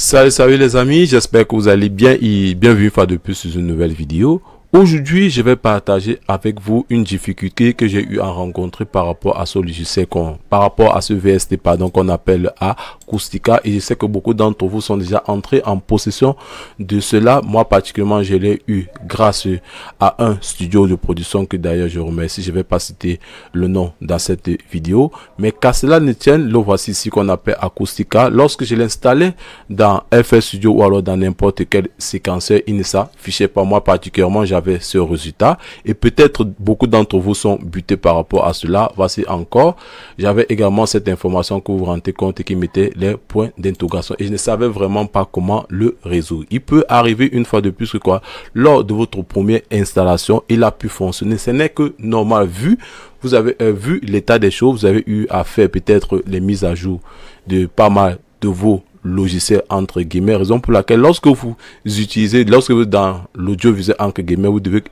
Salut les amis, j'espère que vous allez bien et bienvenue une fois de plus sur une nouvelle vidéo. Aujourd'hui, je vais partager avec vous une difficulté que j'ai eu à rencontrer par rapport à ce logiciel par rapport à ce VST qu'on appelle Acoustica, et je sais que beaucoup d'entre vous sont déjà entrés en possession de cela. Moi particulièrement, je l'ai eu grâce à un studio de production que d'ailleurs je remercie. Je vais pas citer le nom dans cette vidéo, mais qu'à cela ne tienne, le voici ici qu'on appelle Acoustica. Lorsque je l'installais dans FL Studio ou alors dans n'importe quel séquenceur, il ne s'affichait pas. Moi particulièrement, j'avais ce résultat et peut-être beaucoup d'entre vous sont butés par rapport à cela. Voici encore, j'avais également cette information que vous vous rendez compte qui mettait les points d'interrogation et je ne savais vraiment pas comment le résoudre. Il peut arriver une fois de plus que lors de votre première installation, il a pu fonctionner. Ce n'est que normal vu vous avez vu l'état des choses. Vous avez eu à faire peut-être les mises à jour de pas mal de vos logiciel entre guillemets, raison pour laquelle lorsque vous dans l'audiovisuel entre guillemets, vous devez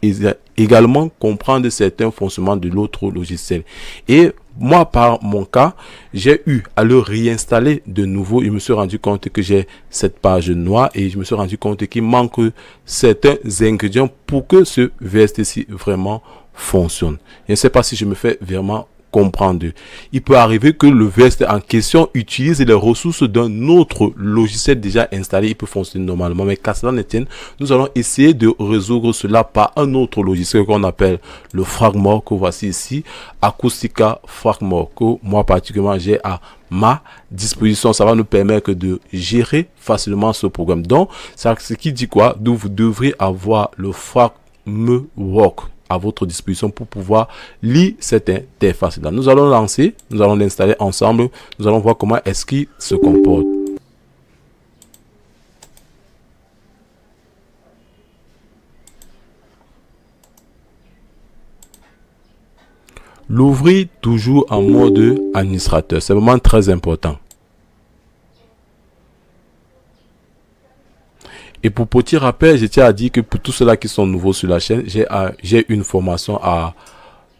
également comprendre certains fonctionnements de l'autre logiciel. Et moi, par mon cas, j'ai eu à le réinstaller de nouveau. Je me suis rendu compte que j'ai cette page noire et je me suis rendu compte qu'il manque certains ingrédients pour que ce VST vraiment fonctionne. Je ne sais pas si je me fais vraiment comprendre. Il peut arriver que le VST en question utilise les ressources d'un autre logiciel déjà installé. Il peut fonctionner normalement, mais qu'à cela ne tienne, nous allons essayer de résoudre cela par un autre logiciel qu'on appelle le Fragmore, que voici ici, Acoustica Fragmore, que moi particulièrement j'ai à ma disposition. Ça va nous permettre de gérer facilement ce programme. Donc, ce qui dit quoi? Donc, vous devrez avoir le Fragmore à votre disposition pour pouvoir lire cette interface là. Nous allons lancer, nous allons l'installer ensemble, nous allons voir comment est-ce qu'il se comporte. L'ouvrir toujours en mode administrateur, c'est vraiment très important. Et pour petit rappel, je tiens à dire que pour tous ceux-là qui sont nouveaux sur la chaîne, j'ai une formation à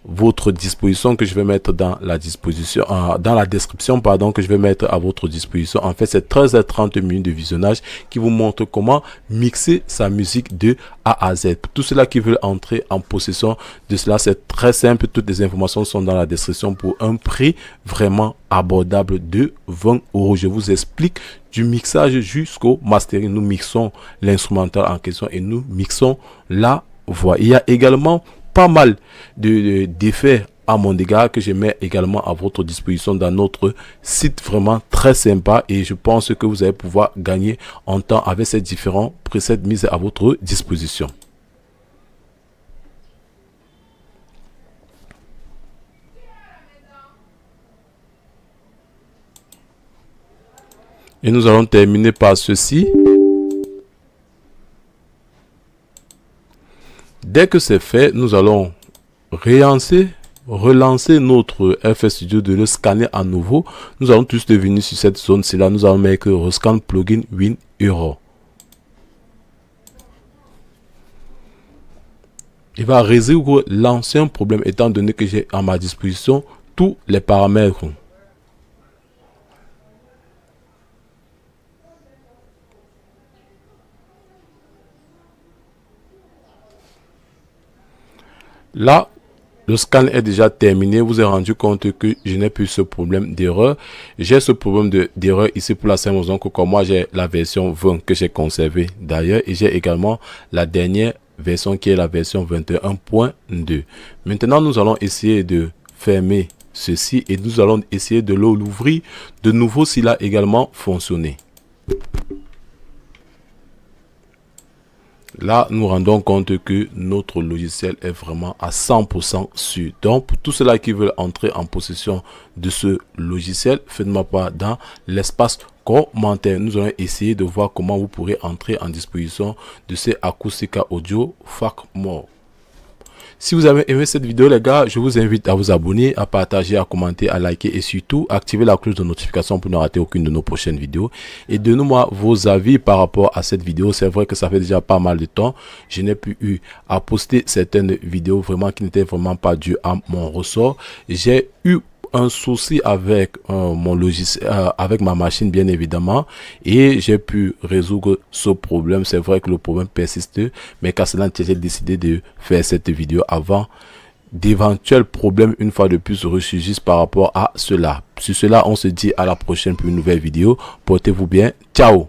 votre disposition que je vais mettre dans la description que je vais mettre à votre disposition. En fait, c'est 13 à 30 minutes de visionnage qui vous montre comment mixer sa musique de A à Z. Pour tous ceux-là qui veulent entrer en possession de cela, c'est très simple. Toutes les informations sont dans la description pour un prix vraiment abordable de 20 €. Je vous explique du mixage jusqu'au mastering. Nous mixons l'instrumental en question et nous mixons la voix. Il y a également pas mal d'effets à mon égard que je mets également à votre disposition dans notre site, vraiment très sympa, et je pense que vous allez pouvoir gagner en temps avec ces différents presets mis à votre disposition. Et nous allons terminer par ceci. Dès que c'est fait, nous allons relancer notre FL Studio, de le scanner à nouveau. Nous allons tous devenir sur cette zone, c'est là nous allons mettre rescan plugin WinError. Il va résoudre l'ancien problème étant donné que j'ai à ma disposition tous les paramètres. Là, le scan est déjà terminé. Vous vous êtes rendu compte que je n'ai plus ce problème d'erreur. J'ai ce problème d'erreur ici pour la simple raison que comme moi j'ai la version 20 que j'ai conservée d'ailleurs, et j'ai également la dernière version qui est la version 21.2. Maintenant, nous allons essayer de fermer ceci et nous allons essayer de l'ouvrir de nouveau s'il a également fonctionné. Là, nous rendons compte que notre logiciel est vraiment à 100% sûr. Donc, pour tous ceux-là qui veulent entrer en possession de ce logiciel, faites-moi part dans l'espace commentaire. Nous allons essayer de voir comment vous pourrez entrer en disposition de ces Acoustica Audio Fragmore. Si vous avez aimé cette vidéo les gars, je vous invite à vous abonner, à partager, à commenter, à liker et surtout activer la cloche de notification pour ne rater aucune de nos prochaines vidéos. Et donnez-moi vos avis par rapport à cette vidéo. C'est vrai que ça fait déjà pas mal de temps. Je n'ai plus eu à poster certaines vidéos vraiment qui n'étaient vraiment pas dues à mon ressort. J'ai eu un souci avec mon logiciel, avec ma machine bien évidemment, et j'ai pu résoudre ce problème. C'est vrai que le problème persiste, mais qu'à cela j'ai décidé de faire cette vidéo avant d'éventuels problèmes une fois de plus ressurgissent par rapport à cela. Sur cela, on se dit à la prochaine pour une nouvelle vidéo. Portez-vous bien. Ciao.